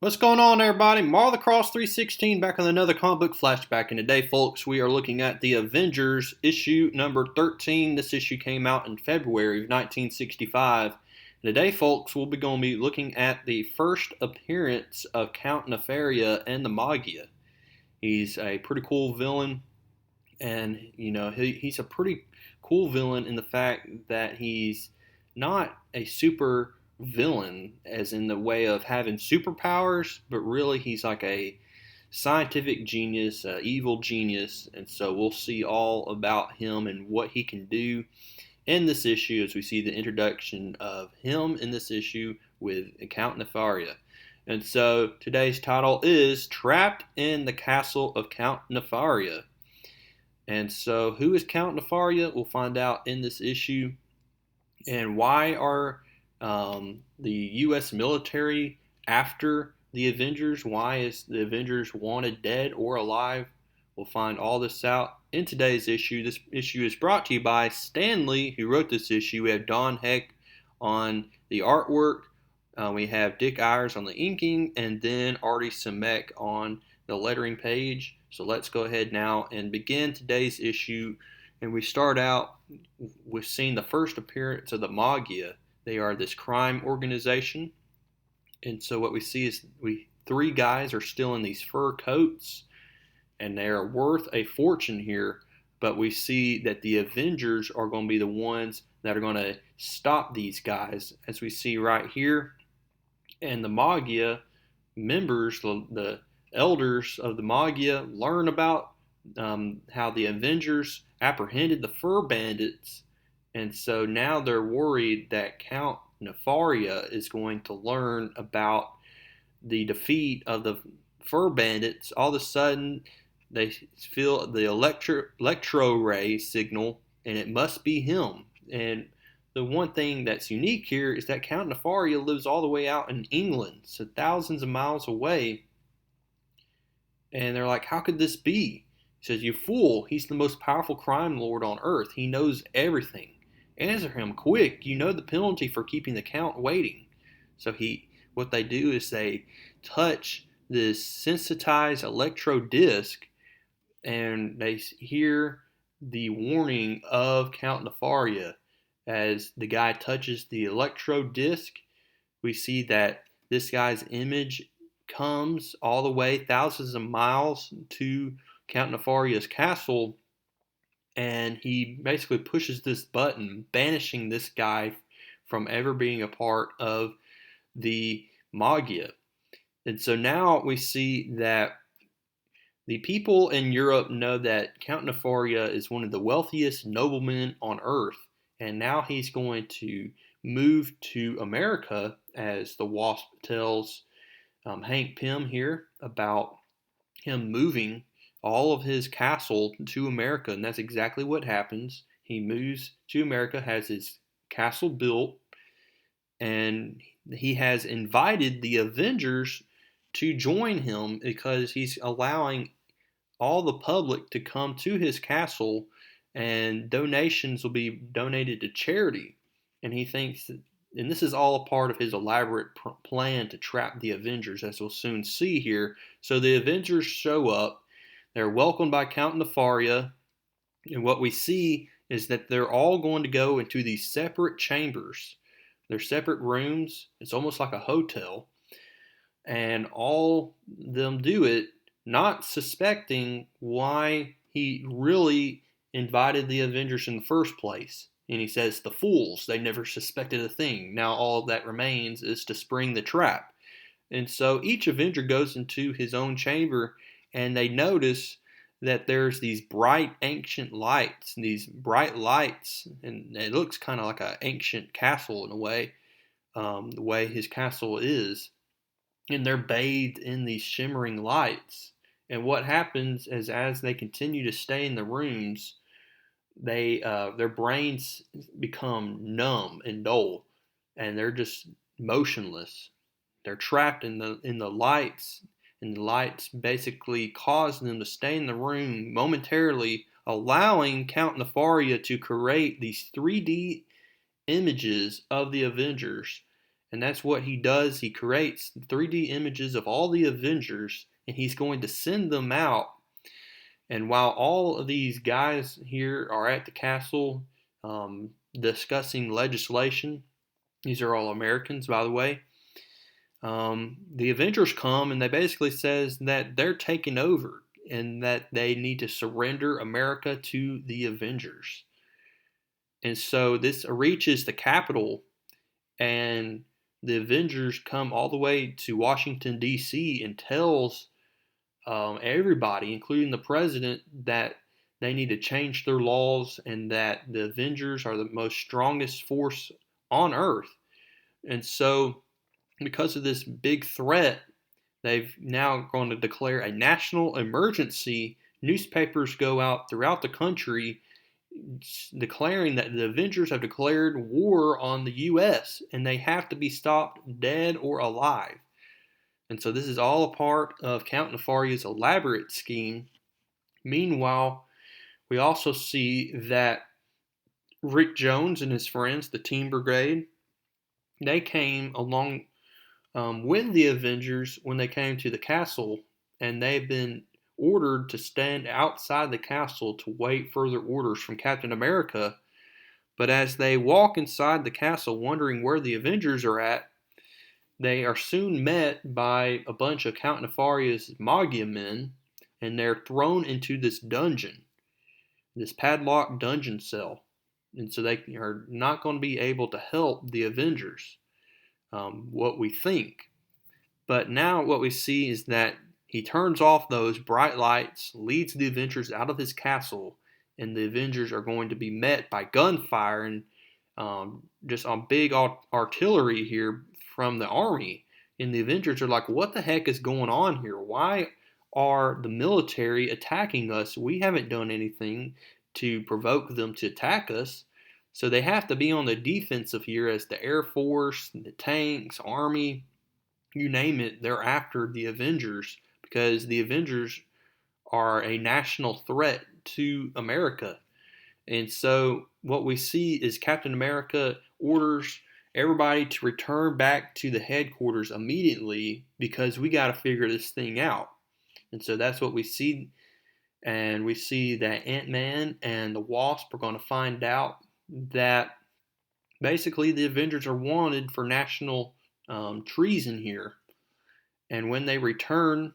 What's going on, everybody? Marvel the Cross 316 back on another comic book flashback. And today, folks, we are looking at the Avengers issue number 13. This issue came out in February of 1965. And today, folks, we'll be going to be looking at the first appearance of Count Nefaria and the Maggia. He's a pretty cool villain, and he's a pretty cool villain in the fact that he's not a super villain as in the way of having superpowers, but really he's like a scientific genius, evil genius. And so we'll see all about him and what he can do in this issue as we see the introduction of him in this issue with Count Nefaria. And so today's title is Trapped in the Castle of Count Nefaria. And so who is Count Nefaria? We'll find out in this issue. And why are the U.S. military after the Avengers? Why is the Avengers wanted dead or alive? We'll find all this out in today's issue. This issue is brought to you by Stan Lee, who wrote this issue. We have Don Heck on the artwork. We have Dick Ayers on the inking, and then Artie Simek on the lettering page. So let's go ahead now and begin today's issue. And we start out with seeing the first appearance of the Maggia. They are this crime organization. And so what we see is three guys are still in these fur coats, and they're worth a fortune here. But we see that the Avengers are going to be the ones that are going to stop these guys, as we see right here. And the Maggia members, the elders of the Maggia, learn about how the Avengers apprehended the fur bandits. And so now they're worried that Count Nefaria is going to learn about the defeat of the fur bandits. All of a sudden, they feel the electro ray signal, and it must be him. And the one thing that's unique here is that Count Nefaria lives all the way out in England, so thousands of miles away. And they're like, how could this be? He says, you fool, he's the most powerful crime lord on earth. He knows everything. Answer him quick. You know the penalty for keeping the count waiting. So what they do is they touch this sensitized electro disc, and they hear the warning of Count Nefaria. As the guy touches the electro disc, we see that this guy's image comes all the way thousands of miles to Count Nefaria's castle, and he basically pushes this button, banishing this guy from ever being a part of the Maggia. And so now we see that the people in Europe know that Count Nefaria is one of the wealthiest noblemen on earth, and now he's going to move to America, as the Wasp tells Hank Pym here about him moving all of his castle to America. And that's exactly what happens. He moves to America, has his castle built, and he has invited the Avengers to join him because he's allowing all the public to come to his castle, and donations will be donated to charity. And he thinks that, and this is all a part of his elaborate plan to trap the Avengers, as we'll soon see here. So the Avengers show up. They're welcomed by Count Nefaria, and what we see is that they're all going to go into these separate chambers. They're separate rooms. It's almost like a hotel. And all them do it, not suspecting why he really invited the Avengers in the first place. And he says, the fools, they never suspected a thing. Now all that remains is to spring the trap. And so each Avenger goes into his own chamber, and they notice that there's these bright ancient lights, and these bright lights, and it looks kind of like an ancient castle in a way, the way his castle is. And they're bathed in these shimmering lights. And what happens is, as they continue to stay in the rooms, their brains become numb and dull, and they're just motionless. They're trapped in the lights, and the lights basically cause them to stay in the room momentarily, allowing Count Nefaria to create these 3D images of the Avengers. And that's what he does. He creates 3D images of all the Avengers, and he's going to send them out. And while all of these guys here are at the castle discussing legislation, these are all Americans, by the way. The Avengers come and they basically says that they're taking over and that they need to surrender America to the Avengers. And so this reaches the Capitol, and the Avengers come all the way to Washington, D.C. and tells everybody, including the president, that they need to change their laws and that the Avengers are the most strongest force on Earth. And so, because of this big threat, they've now going to declare a national emergency. Newspapers go out throughout the country declaring that the Avengers have declared war on the U.S. and they have to be stopped dead or alive. And so this is all a part of Count Nefaria's elaborate scheme. Meanwhile, we also see that Rick Jones and his friends, the Team Brigade, they came along with the Avengers when they came to the castle, and they've been ordered to stand outside the castle to wait further orders from Captain America. But as they walk inside the castle wondering where the Avengers are at, they are soon met by a bunch of Count Nefaria's Maggia men, and they're thrown into this dungeon, this padlocked dungeon cell. And so they are not going to be able to help the Avengers, what we think. But now what we see is that he turns off those bright lights, leads the Avengers out of his castle, and the Avengers are going to be met by gunfire and just on big artillery here from the army. And the Avengers are like, what the heck is going on here? Why are the military attacking us? We haven't done anything to provoke them to attack us. So they have to be on the defensive here as the Air Force, the tanks, Army, you name it, they're after the Avengers because the Avengers are a national threat to America. And so what we see is Captain America orders everybody to return back to the headquarters immediately because we got to figure this thing out. And so that's what we see. And we see that Ant-Man and the Wasp are going to find out that basically the Avengers are wanted for national treason here. And when they return,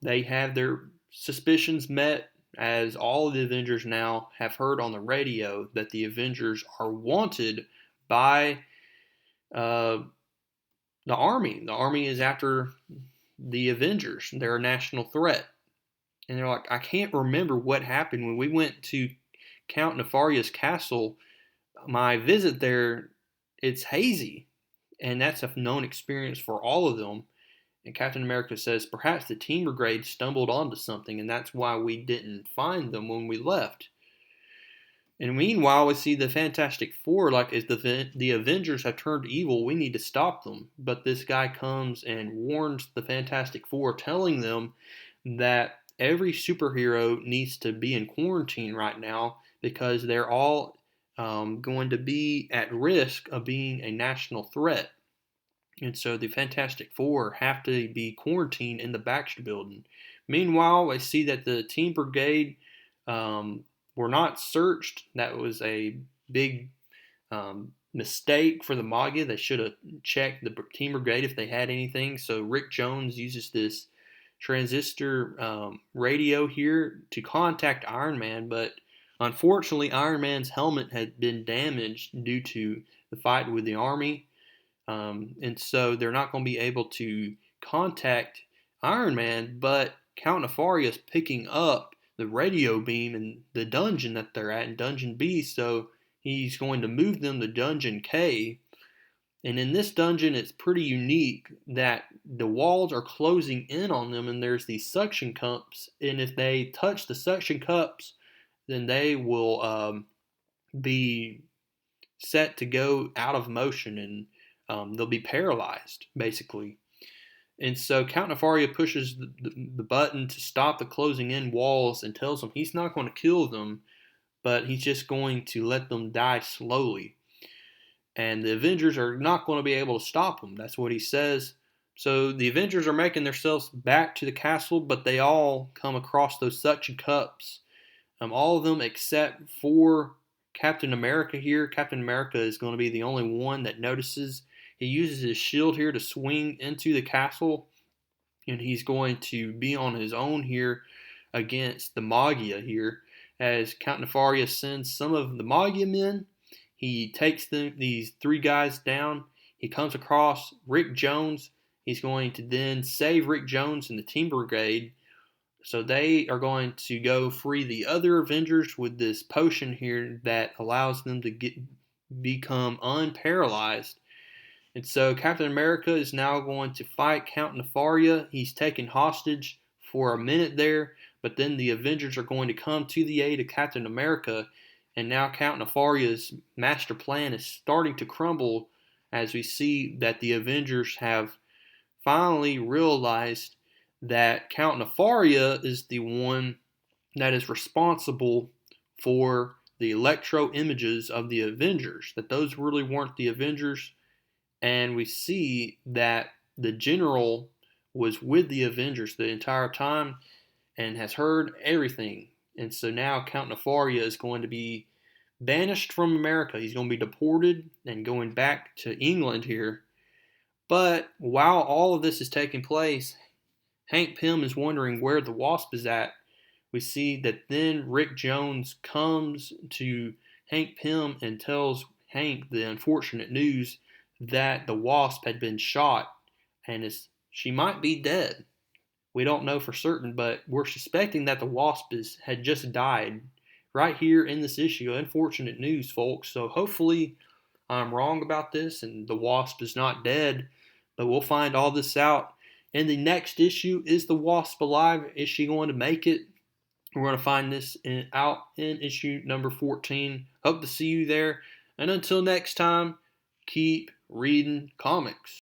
they have their suspicions met, as all of the Avengers now have heard on the radio that the Avengers are wanted by the Army. The Army is after the Avengers. They're a national threat. And they're like, I can't remember what happened when we went to Count Nefaria's castle. My visit there, it's hazy. And that's a known experience for all of them. And Captain America says, perhaps the Team Brigade stumbled onto something, and that's why we didn't find them when we left. And meanwhile, we see the Fantastic Four, like, as the Avengers have turned evil, we need to stop them. But this guy comes and warns the Fantastic Four, telling them that every superhero needs to be in quarantine right now because they're all going to be at risk of being a national threat. And so the Fantastic Four have to be quarantined in the Baxter Building. Meanwhile, I see that the Team Brigade were not searched. That was a big mistake for the Magia. They should have checked the Team Brigade if they had anything. So Rick Jones uses this transistor radio here to contact Iron Man, but unfortunately Iron Man's helmet had been damaged due to the fight with the Army. And so they're not going to be able to contact Iron Man, but Count Nefaria is picking up the radio beam in the dungeon that they're at in Dungeon B, so he's going to move them to Dungeon K. And in this dungeon, it's pretty unique that the walls are closing in on them, and there's these suction cups, and if they touch the suction cups, then they will be set to go out of motion, and they'll be paralyzed, basically. And so Count Nefaria pushes the button to stop the closing in walls and tells them he's not going to kill them, but he's just going to let them die slowly. and the Avengers are not going to be able to stop them. That's what he says. So the Avengers are making themselves back to the castle, but they all come across those suction cups. All of them except for Captain America here. Captain America is going to be the only one that notices. He uses his shield here to swing into the castle, and he's going to be on his own here against the Maggia here. As Count Nefaria sends some of the Maggia men, he takes these three guys down. He comes across Rick Jones. He's going to then save Rick Jones and the Team Brigade. So they are going to go free the other Avengers with this potion here that allows them to become unparalyzed. And so Captain America is now going to fight Count Nefaria. He's taken hostage for a minute there, but then the Avengers are going to come to the aid of Captain America, and now Count Nefaria's master plan is starting to crumble as we see that the Avengers have finally realized that Count Nefaria is the one that is responsible for the electro images of the Avengers, that those really weren't the Avengers. And we see that the general was with the Avengers the entire time and has heard everything. And so now Count Nefaria is going to be banished from America. He's going to be deported and going back to England here. But while all of this is taking place, Hank Pym is wondering where the Wasp is at. We see that then Rick Jones comes to Hank Pym and tells Hank the unfortunate news that the Wasp had been shot and she might be dead. We don't know for certain, but we're suspecting that the Wasp had just died right here in this issue. Unfortunate news, folks. So hopefully I'm wrong about this and the Wasp is not dead, but we'll find all this out. In the next issue, is the Wasp alive? Is she going to make it? We're going to find this out in issue number 14. Hope to see you there. And until next time, keep reading comics.